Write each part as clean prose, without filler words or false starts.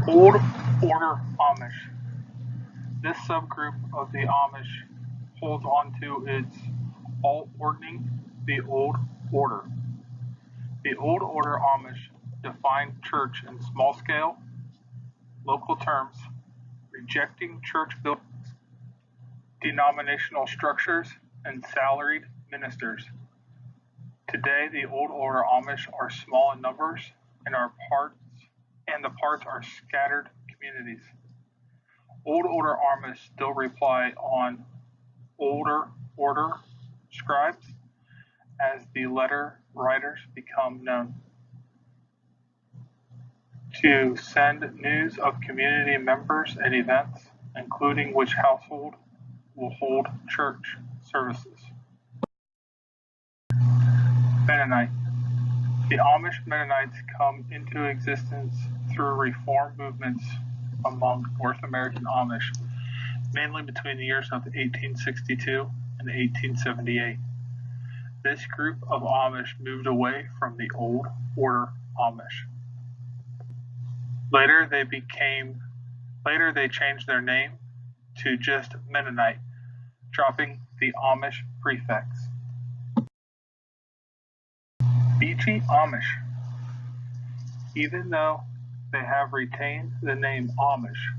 Old Order Amish. This subgroup of the Amish holds onto its alt-ordering the Old Order. The Old Order Amish defined church in small-scale, local terms, rejecting church buildings, denominational structures, and salaried ministers. Today, the Old Order Amish are small in numbers and the parts are scattered communities. Old Order Amish still rely on older order scribes as the letter writers become known to send news of community members and events, including which household will hold church services. Mennonite. The Amish Mennonites come into existence through reform movements among North American Amish, mainly between the years of 1862 and 1878. This group of Amish moved away from the Old Order Amish. Later they changed their name to just Mennonite, dropping the Amish prefix. Beachy Amish. Even though they have retained the name Amish,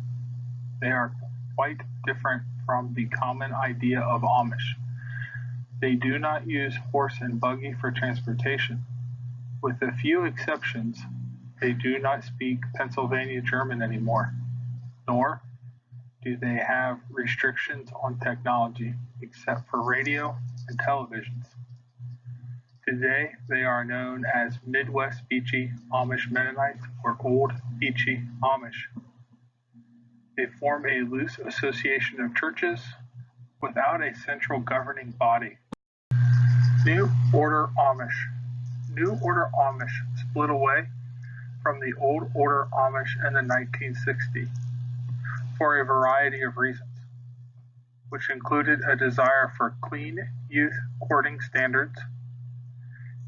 they are quite different from the common idea of Amish. They do not use horse and buggy for transportation. With a few exceptions, they do not speak Pennsylvania German anymore, nor do they have restrictions on technology except for radio and televisions. Today, they are known as Midwest Beachy Amish Mennonites or Old Beachy Amish. They form a loose association of churches without a central governing body. New Order Amish. New Order Amish split away from the Old Order Amish in the 1960s for a variety of reasons, which included a desire for clean youth courting standards,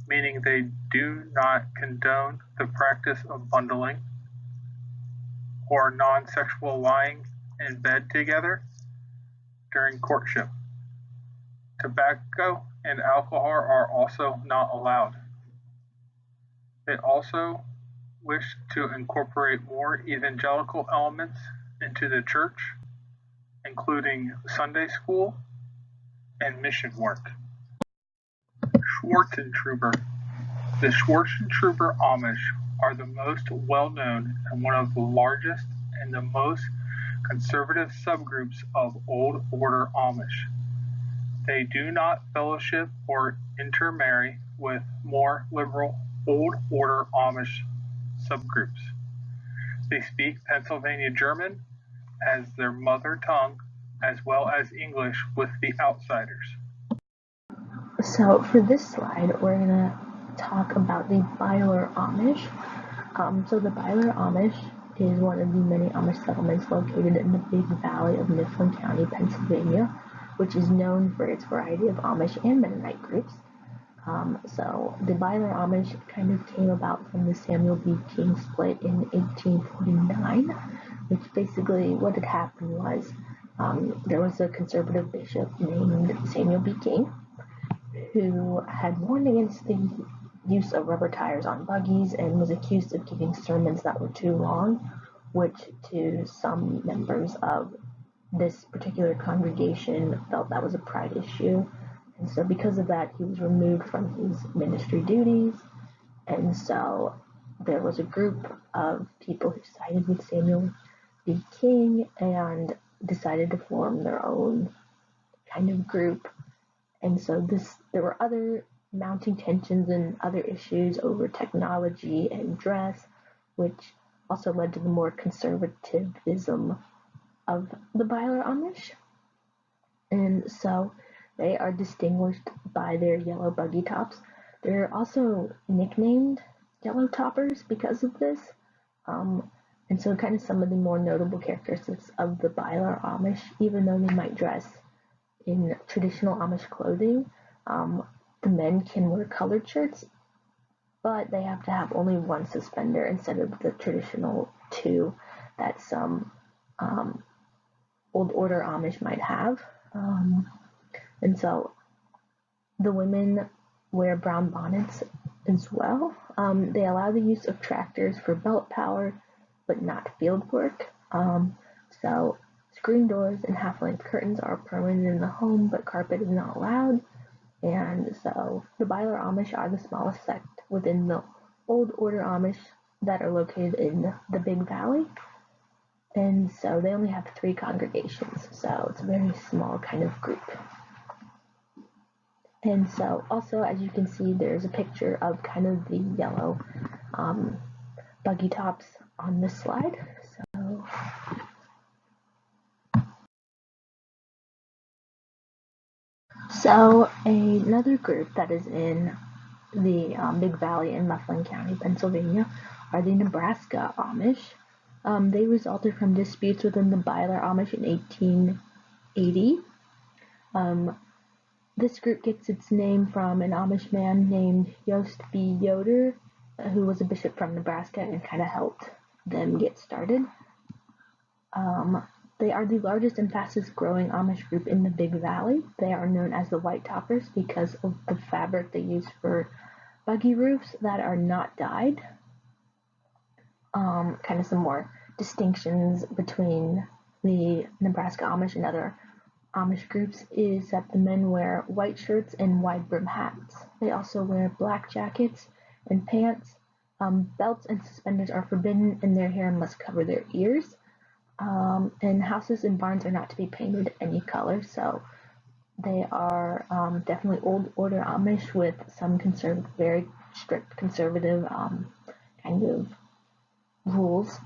meaning they do not condone the practice of bundling or non-sexual lying in bed together during courtship. Tobacco and alcohol are also not allowed. They also wish to incorporate more evangelical elements into the church, including Sunday school and mission work. Schwarzentrooper. The Schwarzentrooper Amish are the most well-known and one of the largest and the most conservative subgroups of Old Order Amish. They do not fellowship or intermarry with more liberal Old Order Amish subgroups. They speak Pennsylvania German as their mother tongue, as well as English with the outsiders. So for this slide, we're going to talk about the Byler Amish. So the Byler Amish is one of the many Amish settlements located in the Big Valley of Mifflin County, Pennsylvania, which is known for its variety of Amish and Mennonite groups. So the Byler Amish kind of came about from the Samuel B. King split in 1849, which basically what had happened was there was a conservative bishop named Samuel B. King who had warned against the use of rubber tires on buggies and was accused of giving sermons that were too long, which to some members of this particular congregation felt that was a pride issue. And so because of that, he was removed from his ministry duties. And so there was a group of people who sided with Samuel B. King and decided to form their own kind of group. And so there were other mounting tensions and other issues over technology and dress, which also led to the more conservatism of the Byler Amish. And so they are distinguished by their yellow buggy tops. They're also nicknamed yellow toppers because of this. And so kind of some of the more notable characteristics of the Byler Amish, even though they might dress in traditional Amish clothing, the men can wear colored shirts but they have to have only one suspender instead of the traditional two that some Old Order Amish might have. And so the women wear brown bonnets as well. They allow the use of tractors for belt power, but not field work. So screen doors and half-length curtains are permanent in the home, but carpet is not allowed. And so the Byler Amish are the smallest sect within the Old Order Amish that are located in the Big Valley. And so they only have 3 congregations, so it's a very small kind of group. And so also, as you can see, there's a picture of kind of the yellow buggy tops on this slide. So another group that is in the Big Valley in Mifflin County, Pennsylvania, are the Nebraska Amish. They resulted from disputes within the Byler Amish in 1880. This group gets its name from an Amish man named Yost B. Yoder, who was a bishop from Nebraska and kind of helped them get started. They are the largest and fastest growing Amish group in the Big Valley. They are known as the White Toppers because of the fabric they use for buggy roofs that are not dyed. Kind of some more distinctions between the Nebraska Amish and other Amish groups is that the men wear white shirts and wide brim hats. They also wear black jackets and pants. Belts and suspenders are forbidden, and their hair must cover their ears. And houses and barns are not to be painted any color, so they are definitely Old Order Amish with some very strict conservative kind of rules.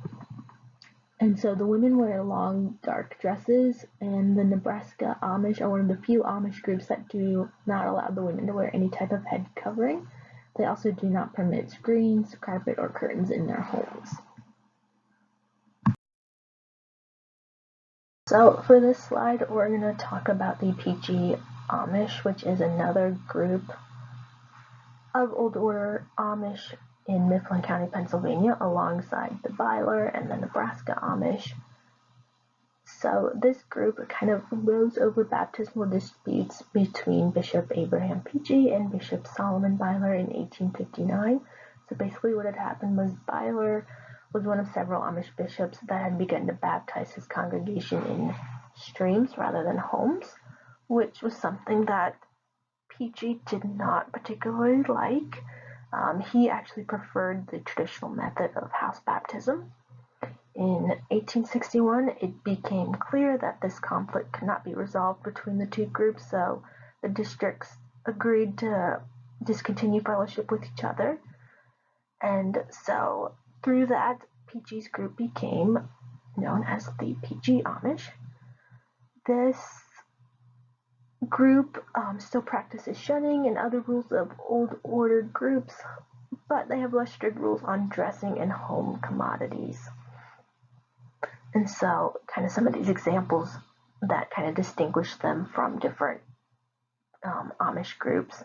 And so the women wear long, dark dresses, and the Nebraska Amish are one of the few Amish groups that do not allow the women to wear any type of head covering. They also do not permit screens, carpet, or curtains in their homes. So for this slide, we're going to talk about the PG Amish, which is another group of Old Order Amish in Mifflin County, Pennsylvania, alongside the Byler and the Nebraska Amish. So this group kind of rose over baptismal disputes between Bishop Abraham Peachy and Bishop Solomon Byler in 1859. So basically what had happened was Byler was one of several Amish bishops that had begun to baptize his congregation in streams rather than homes, which was something that Peachy did not particularly like. He actually preferred the traditional method of house baptism. In 1861, it became clear that this conflict could not be resolved between the two groups, so the districts agreed to discontinue fellowship with each other. And so through that, Peachy's group became known as the PG Amish. This group still practices shunning and other rules of Old Order groups, but they have less strict rules on dressing and home commodities. And so kind of some of these examples that kind of distinguish them from different Amish groups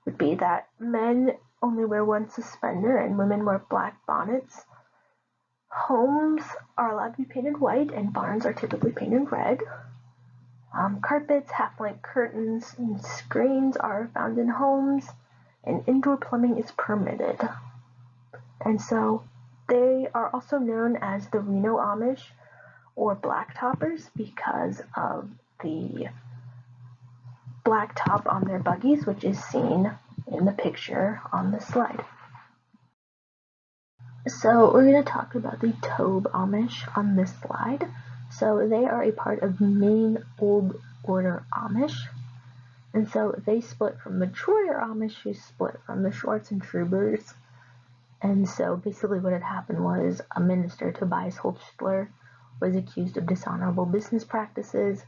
would be that men only wear one suspender and women wear black bonnets. Homes are allowed to be painted white and barns are typically painted red. Carpets, half-length curtains, and screens are found in homes, and indoor plumbing is permitted. And so they are also known as the Reno Amish or blacktoppers because of the black top on their buggies, which is seen in the picture on the slide. So we're going to talk about the Tobe Amish on this slide. So they are a part of Maine Old Order Amish. And so they split from the Troyer Amish, who split from the Schwartz and Trubers. And so basically what had happened was a minister, Tobias Holstler, was accused of dishonorable business practices.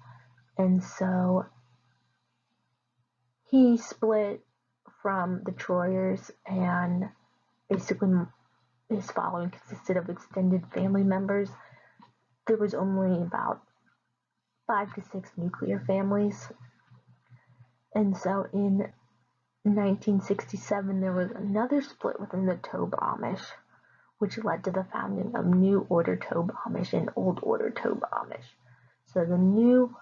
And so he split from the Troyers, and basically his following consisted of extended family members. There was only about 5 to 6 nuclear families. And so in In 1967, there was another split within the Tobe Amish, which led to the founding of New Order Tobe Amish and Old Order Tobe Amish. So the New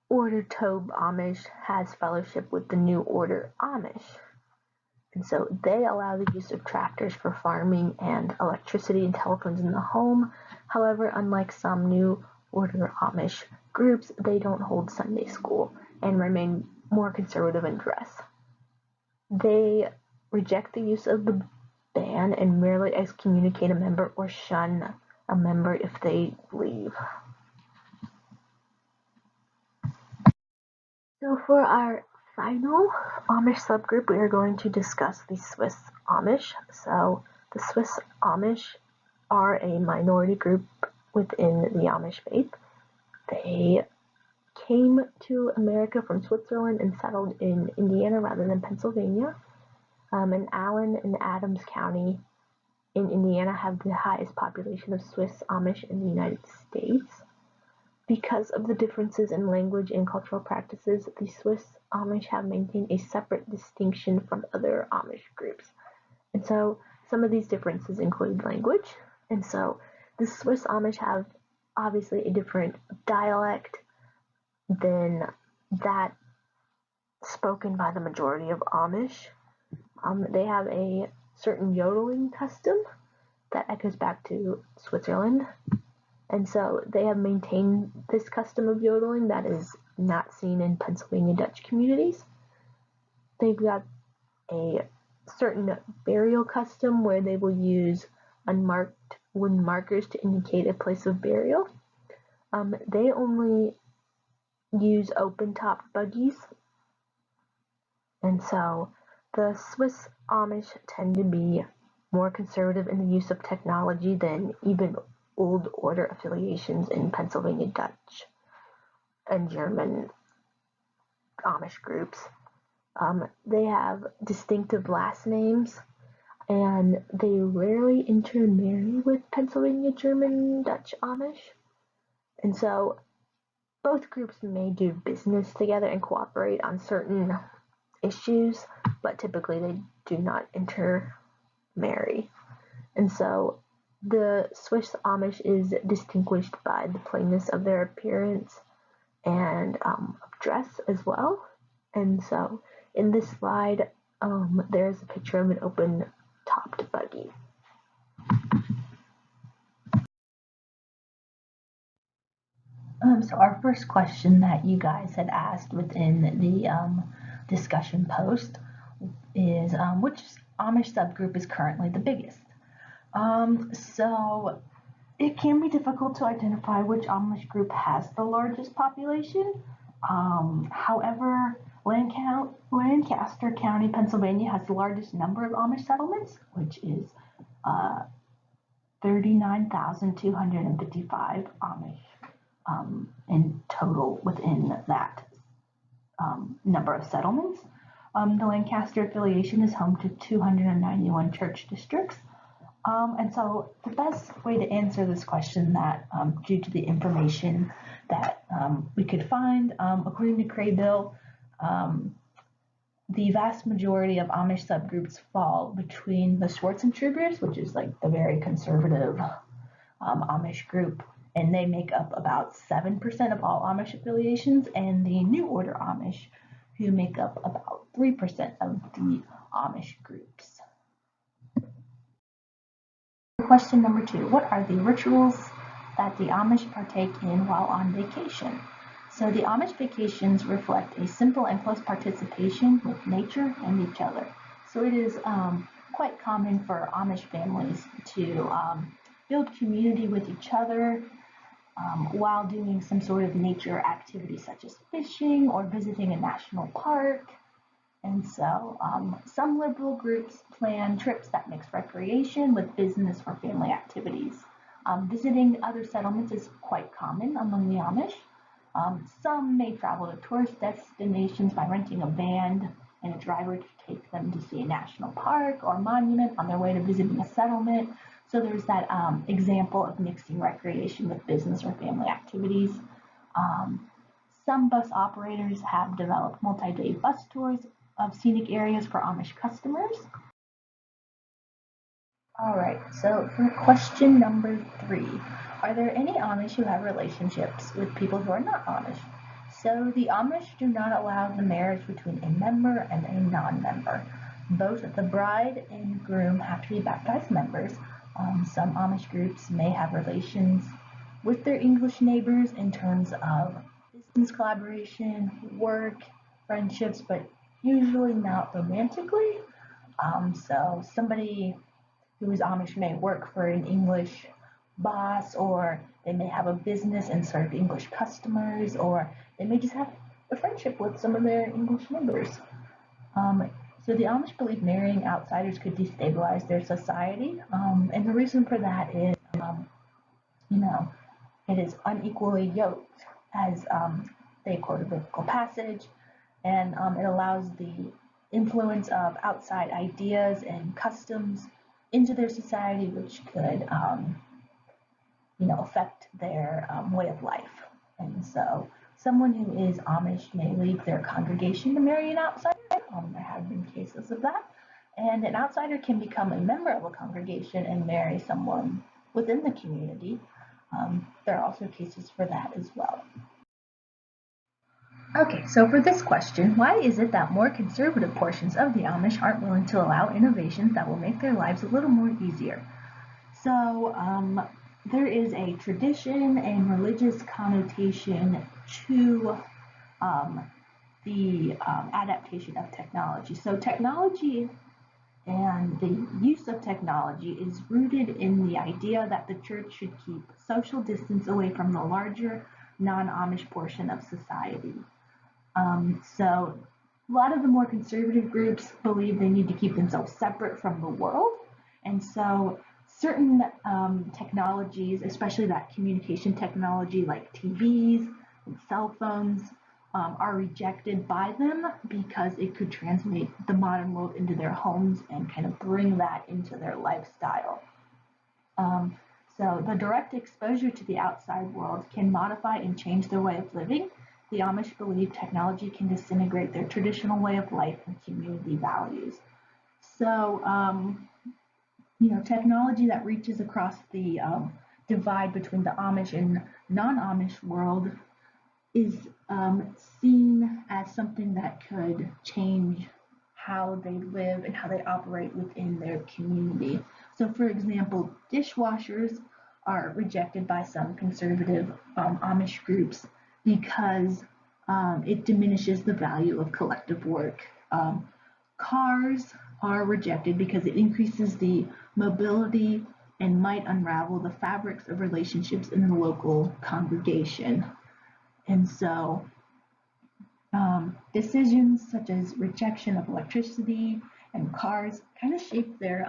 Order Tobe Amish has fellowship with the New Order Amish. And so they allow the use of tractors for farming and electricity and telephones in the home. However, unlike some New Order Amish groups, they don't hold Sunday school and remain more conservative in dress. They reject the use of the ban and rarely excommunicate a member or shun a member if they leave. So for our final Amish subgroup, we are going to discuss the Swiss Amish. So the Swiss Amish are a minority group within the Amish faith. They came to America from Switzerland and settled in Indiana rather than Pennsylvania. And Allen and Adams County in Indiana have the highest population of Swiss Amish in the United States. Because of the differences in language and cultural practices, the Swiss Amish have maintained a separate distinction from other Amish groups. And so some of these differences include language. And so the Swiss Amish have obviously a different dialect than that spoken by the majority of Amish. They have a certain yodeling custom that echoes back to Switzerland. And so they have maintained this custom of yodeling that is not seen in Pennsylvania Dutch communities. They've got a certain burial custom where they will use unmarked wooden markers to indicate a place of burial. They only use open-topped buggies. And so the Swiss Amish tend to be more conservative in the use of technology than even Old Order affiliations in Pennsylvania Dutch and German Amish groups. They have distinctive last names, and they rarely intermarry with Pennsylvania German Dutch Amish. And so both groups may do business together and cooperate on certain issues, but typically they do not intermarry. And so the Swiss Amish is distinguished by the plainness of their appearance and of dress as well. And so in this slide, there's a picture of an open-topped buggy. So our first question that you guys had asked within the discussion post is which Amish subgroup is currently the biggest? So it can be difficult to identify which Amish group has the largest population. However, Lancaster County, Pennsylvania has the largest number of Amish settlements, which is 39,255 Amish in total within that number of settlements. The Lancaster affiliation is home to 291 church districts. And so the best way to answer this question that due to the information that we could find, according to Craybill, the vast majority of Amish subgroups fall between the Schwarzentroopers, which is like the very conservative Amish group, and they make up about 7% of all Amish affiliations, and the New Order Amish, who make up about 3% of the Amish groups. Question number 2, what are the rituals that the Amish partake in while on vacation? So the Amish vacations reflect a simple and close participation with nature and each other. So it is quite common for Amish families to build community with each other while doing some sort of nature activity such as fishing or visiting a national park. And so some liberal groups plan trips that mix recreation with business or family activities. Visiting other settlements is quite common among the Amish. Some may travel to tourist destinations by renting a van and a driver to take them to see a national park or monument on their way to visiting a settlement. So there's that example of mixing recreation with business or family activities. Some bus operators have developed multi-day bus tours of scenic areas for Amish customers. All right, so for question number 3, are there any Amish who have relationships with people who are not Amish? So the Amish do not allow the marriage between a member and a non-member. Both the bride and groom have to be baptized members. Some Amish groups may have relations with their English neighbors in terms of business collaboration, work, friendships, but usually not romantically. So somebody who is Amish may work for an English boss, or they may have a business and serve English customers, or they may just have a friendship with some of their English neighbors. So the Amish believe marrying outsiders could destabilize their society, and the reason for that is, you know, it is unequally yoked, as they quote a biblical passage, and it allows the influence of outside ideas and customs into their society, which could, affect their way of life. And so, someone who is Amish may leave their congregation to marry an outsider. There have been cases of that. And an outsider can become a member of a congregation and marry someone within the community. There are also cases for that as well. Okay, so for this question, why is it that more conservative portions of the Amish aren't willing to allow innovations that will make their lives a little more easier? So there is a tradition and religious connotation to the adaptation of technology. So technology and the use of technology is rooted in the idea that the church should keep social distance away from the larger non-Amish portion of society. So a lot of the more conservative groups believe they need to keep themselves separate from the world. And so certain technologies, especially that communication technology like TVs and cell phones, are rejected by them because it could translate the modern world into their homes and kind of bring that into their lifestyle. So the direct exposure to the outside world can modify and change their way of living. The Amish believe technology can disintegrate their traditional way of life and community values. So, technology that reaches across the divide between the Amish and non-Amish world is seen as something that could change how they live and how they operate within their community. So, for example, dishwashers are rejected by some conservative Amish groups because it diminishes the value of collective work. Cars are rejected because it increases the mobility and might unravel the fabrics of relationships in the local congregation. And so decisions such as rejection of electricity and cars kind of shape their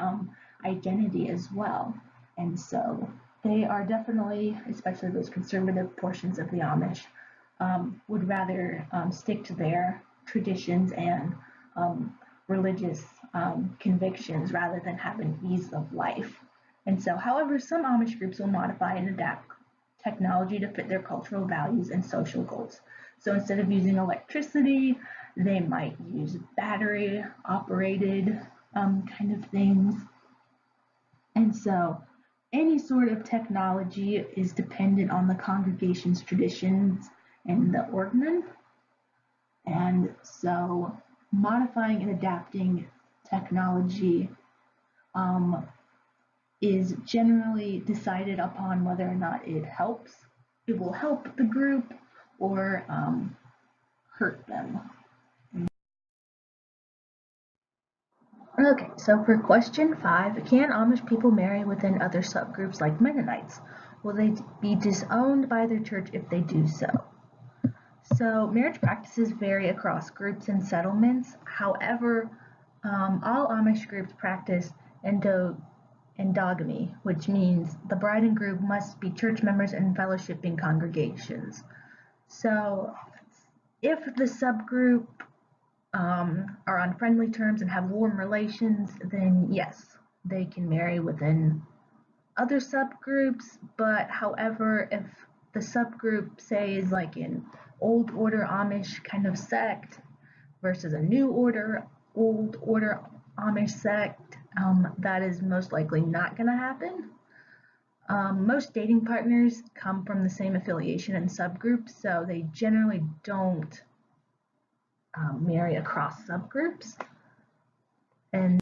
identity as well. And so they are definitely, especially those conservative portions of the Amish, would rather stick to their traditions and religious convictions rather than have an ease of life. And so, however, some Amish groups will modify and adapt technology to fit their cultural values and social goals. So instead of using electricity, they might use battery operated kind of things. And so any sort of technology is dependent on the congregation's traditions and the ordinance. And so modifying and adapting technology is generally decided upon whether or not it will help the group or hurt them. Okay, so for question 5, can Amish people marry within other subgroups like Mennonites? Will they be disowned by their church if they do so? So marriage practices vary across groups and settlements. However, all Amish groups practice endogamy, which means the bride and groom must be church members and fellowshipping congregations. So if the subgroup are on friendly terms and have warm relations, then yes, they can marry within other subgroups. But however, if the subgroup, say, is like an old order Amish kind of sect, versus a new order, old order Amish sect, that is most likely not going to happen. Most dating partners come from the same affiliation and subgroups, so they generally don't marry across subgroups. And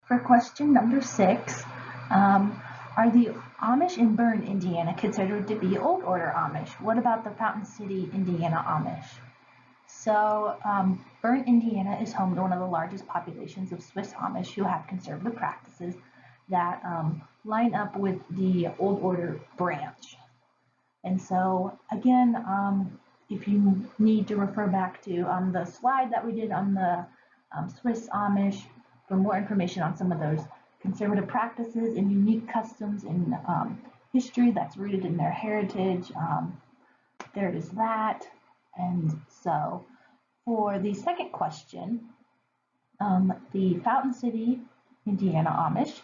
for question number 6, are the Amish in Bern, Indiana considered to be old order Amish? What about the Fountain City, Indiana Amish? So Bern, Indiana is home to one of the largest populations of Swiss Amish who have conservative practices that line up with the old order branch. And so again, if you need to refer back to the slide that we did on the Swiss Amish for more information on some of those conservative practices and unique customs in history that's rooted in their heritage, there is that. And so for the second question, the Fountain City, Indiana Amish.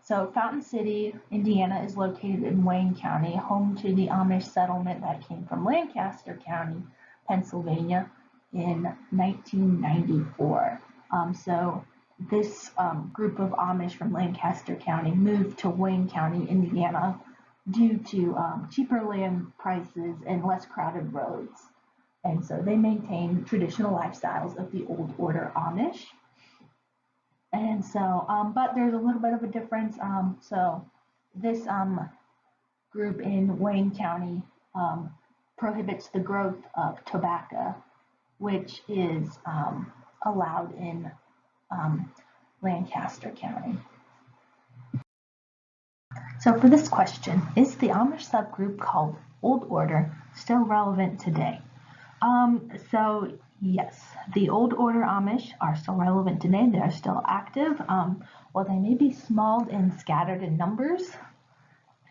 So Fountain City, Indiana is located in Wayne County, home to the Amish settlement that came from Lancaster County, Pennsylvania in 1994. So this group of Amish from Lancaster County moved to Wayne County, Indiana due to cheaper land prices and less crowded roads. And so they maintain traditional lifestyles of the old order Amish. And so, but there's a little bit of a difference. So this group in Wayne County prohibits the growth of tobacco, which is allowed in Lancaster County. So for this question, is the Amish subgroup called Old Order still relevant today? So yes, the Old Order Amish are still relevant today. They are still active. While they may be small and scattered in numbers,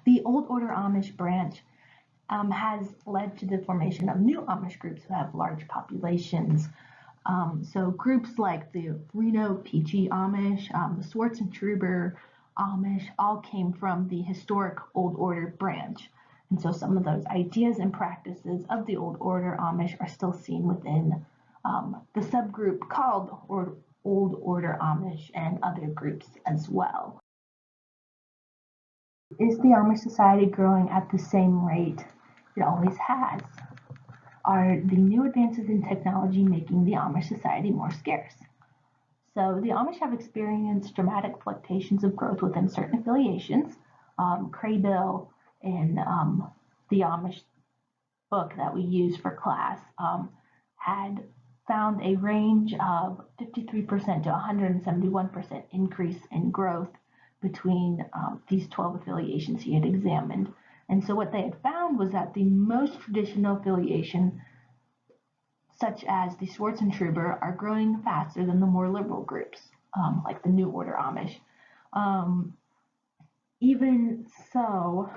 the Old Order Amish branch has led to the formation of new Amish groups who have large populations. So groups like the Reno Peachy Amish, the Swartz and Truber Amish all came from the historic Old Order branch. And so some of those ideas and practices of the Old Order Amish are still seen within the subgroup called Old Order Amish and other groups as well. Is the Amish society growing at the same rate it always has? Are the new advances in technology making the Amish society more scarce? So the Amish have experienced dramatic fluctuations of growth within certain affiliations. Craybill in the Amish book that we use for class had found a range of 53% to 171% increase in growth between these 12 affiliations he had examined. And so what they had found was that the most traditional affiliation, such as the Swartz and Truber, are growing faster than the more liberal groups, like the New Order Amish. Even so,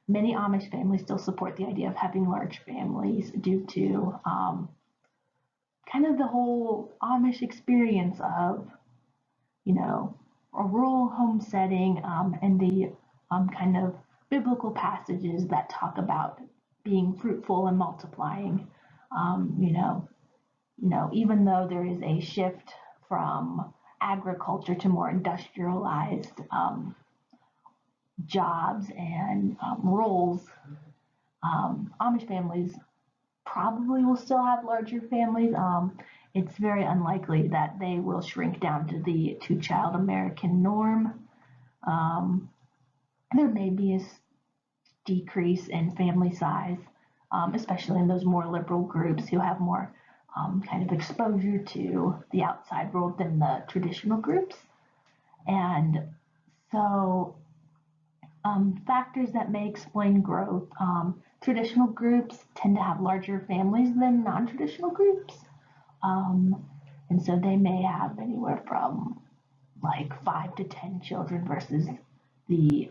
many Amish families still support the idea of having large families due to kind of the whole Amish experience of, a rural home setting and the kind of biblical passages that talk about being fruitful and multiplying. Even though there is a shift from agriculture to more industrialized jobs and roles, Amish families probably will still have larger families. It's very unlikely that they will shrink down to the two-child American norm. There may be a decrease in family size, especially in those more liberal groups who have more kind of exposure to the outside world than the traditional groups. And so Factors that may explain growth. Traditional groups tend to have larger families than non-traditional groups. And so they may have anywhere from like 5 to 10 children versus the,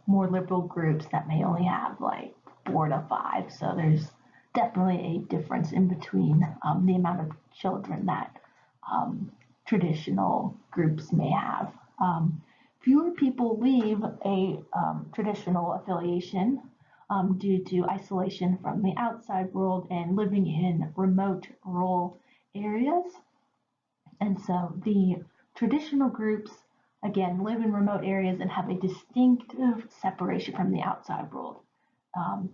more liberal groups that may only have like 4 to 5. So there's definitely a difference in between the amount of children that traditional groups may have. Fewer people leave a traditional affiliation due to isolation from the outside world and living in remote rural areas. And so the traditional groups, again, live in remote areas and have a distinctive separation from the outside world.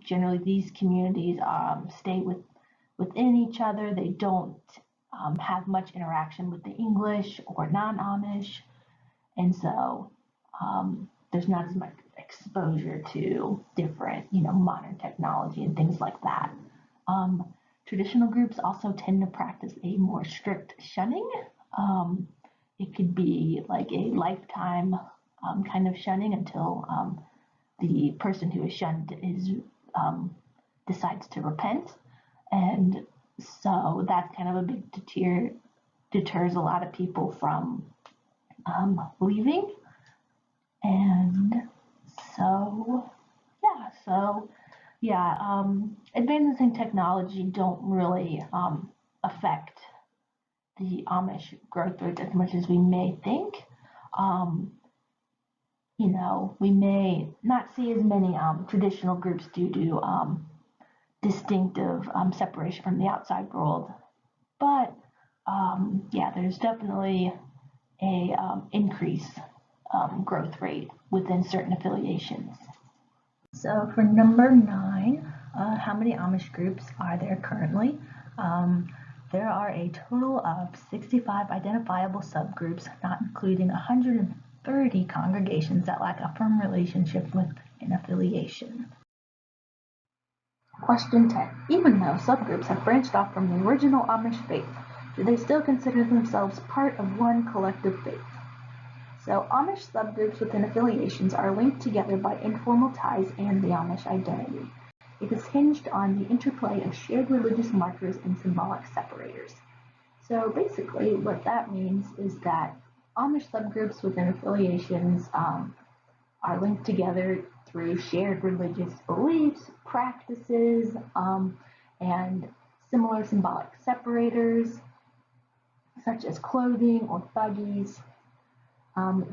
Generally, these communities stay within each other. They don't have much interaction with the English or non-Amish. And so there's not as much exposure to different, modern technology and things like that. Traditional groups also tend to practice a more strict shunning. It could be like a lifetime kind of shunning until the person who is shunned decides to repent. And so that's kind of a big deters a lot of people from leaving. And advances in technology don't really affect the Amish growth rate as much as we may think. We may not see as many traditional groups due to distinctive separation from the outside world, but there's definitely a increase growth rate within certain affiliations. So for number 9, how many Amish groups are there currently? There are a total of 65 identifiable subgroups, not including 130 congregations that lack a firm relationship with an affiliation. Question 10. Even though subgroups have branched off from the original Amish faith, do they still consider themselves part of one collective faith? So Amish subgroups within affiliations are linked together by informal ties and the Amish identity. It is hinged on the interplay of shared religious markers and symbolic separators. So basically what that means is that Amish subgroups within affiliations are linked together through shared religious beliefs, practices, and similar symbolic separators, such as clothing or thuggies,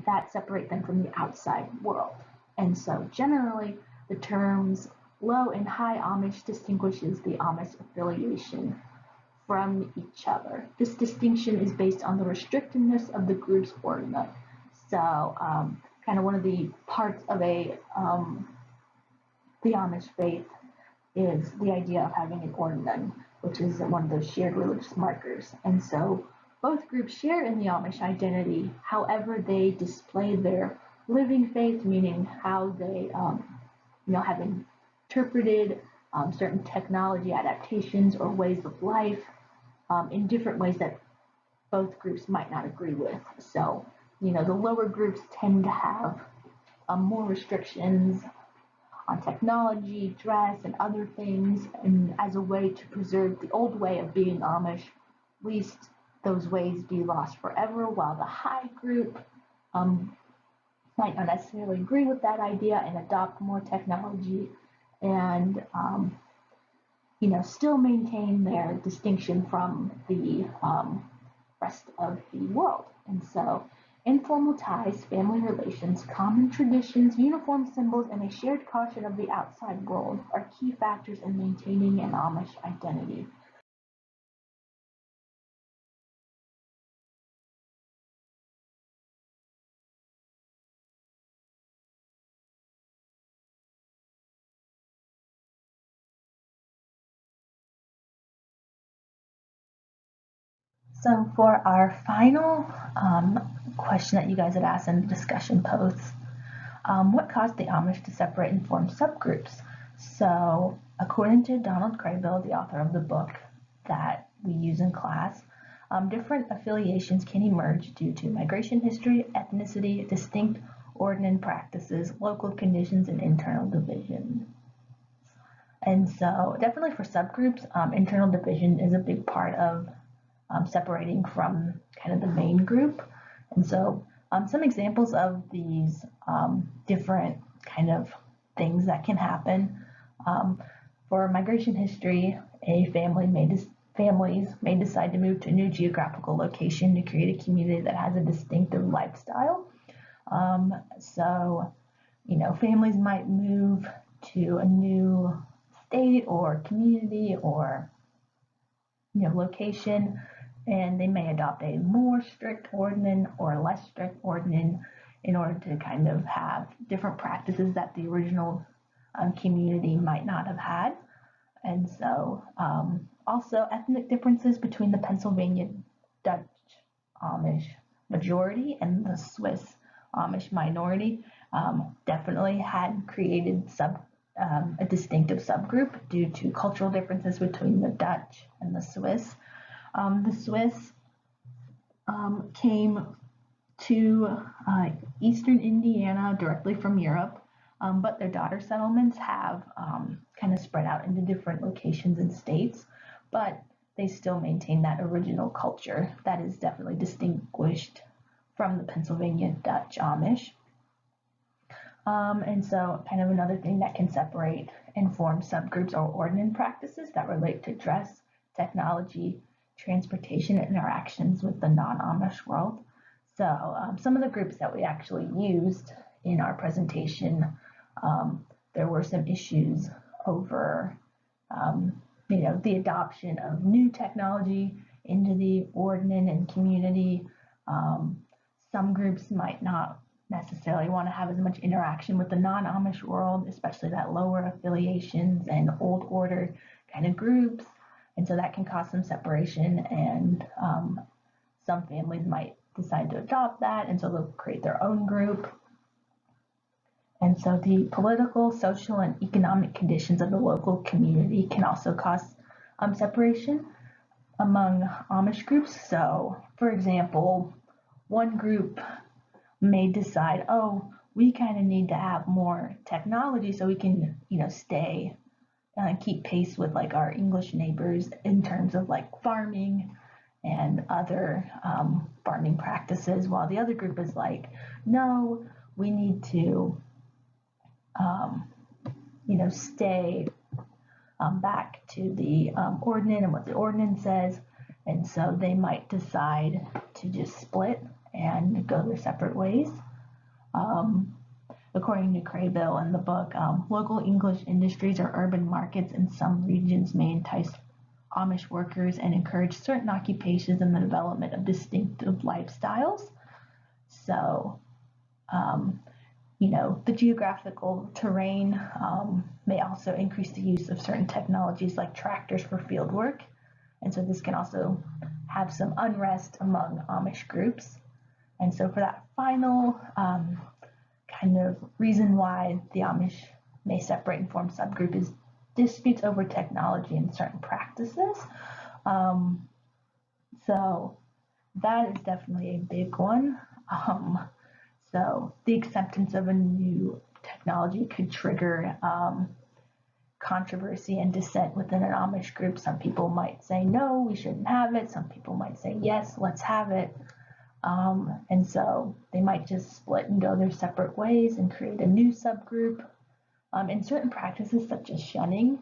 that separate them from the outside world. And so generally, the terms low and high Amish distinguishes the Amish affiliation from each other. This distinction is based on the restrictiveness of the group's ordinate. So kind of one of the parts of the Amish faith is the idea of having an ordinate, which is one of those shared religious markers. And so both groups share in the Amish identity, however they display their living faith, meaning how they have interpreted certain technology adaptations or ways of life in different ways that both groups might not agree with. So, the lower groups tend to have more restrictions on technology, dress, and other things, and as a way to preserve the old way of being Amish, least those ways be lost forever, while the high group might not necessarily agree with that idea and adopt more technology and still maintain their distinction from the rest of the world. And so informal ties, family relations, common traditions, uniform symbols, and a shared caution of the outside world are key factors in maintaining an Amish identity. So for our final question that you guys had asked in the discussion posts, what caused the Amish to separate and form subgroups? So according to Donald Craybill, the author of the book that we use in class, different affiliations can emerge due to migration history, ethnicity, distinct ordinance practices, local conditions, and internal division. And so definitely for subgroups, internal division is a big part of separating from kind of the main group. And so some examples of these different kind of things that can happen. For migration history, families may decide to move to a new geographical location to create a community that has a distinctive lifestyle. So, families might move to a new state or community or, location, and they may adopt a more strict ordinance or a less strict ordinance in order to kind of have different practices that the original community might not have had. And so also ethnic differences between the Pennsylvania Dutch Amish majority and the Swiss Amish minority definitely had created a distinctive subgroup due to cultural differences between the Dutch and the Swiss. The Swiss came to eastern Indiana directly from Europe, but their daughter settlements have kind of spread out into different locations and states, but they still maintain that original culture that is definitely distinguished from the Pennsylvania Dutch Amish. And so kind of another thing that can separate and form subgroups or ordinance practices that relate to dress, technology, transportation, and interactions with the non-Amish world. So some of the groups that we actually used in our presentation, there were some issues over, the adoption of new technology into the ordinance and community. Some groups might not necessarily want to have as much interaction with the non-Amish world, especially that lower affiliations and old order kind of groups. And so that can cause some separation, and some families might decide to adopt that, and so they'll create their own group. And so the political, social, and economic conditions of the local community can also cause separation among Amish groups. So, for example, one group may decide, oh, we kind of need to have more technology so we can, stay keep pace with like our English neighbors in terms of like farming and other farming practices, while the other group is like, no, we need to, stay back to the ordinance and what the ordinance says. And so they might decide to just split and go their separate ways. According to Craybill in the book, local English industries or urban markets in some regions may entice Amish workers and encourage certain occupations and the development of distinctive lifestyles. So, the geographical terrain may also increase the use of certain technologies like tractors for field work. And so this can also have some unrest among Amish groups. And so for that final kind of reason why the Amish may separate and form subgroup is disputes over technology and certain practices. So that is definitely a big one. So the acceptance of a new technology could trigger controversy and dissent within an Amish group. Some people might say, no, we shouldn't have it. Some people might say, yes, let's have it. And so they might just split and go their separate ways and create a new subgroup. In certain practices such as shunning,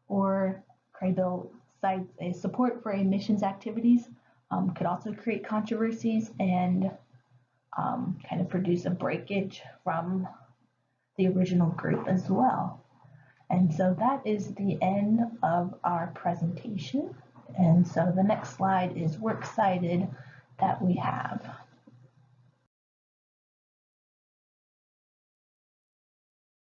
or Craybill cites a support for emissions activities, could also create controversies and kind of produce a breakage from the original group as well. And so that is the end of our presentation. And so the next slide is works cited that we have.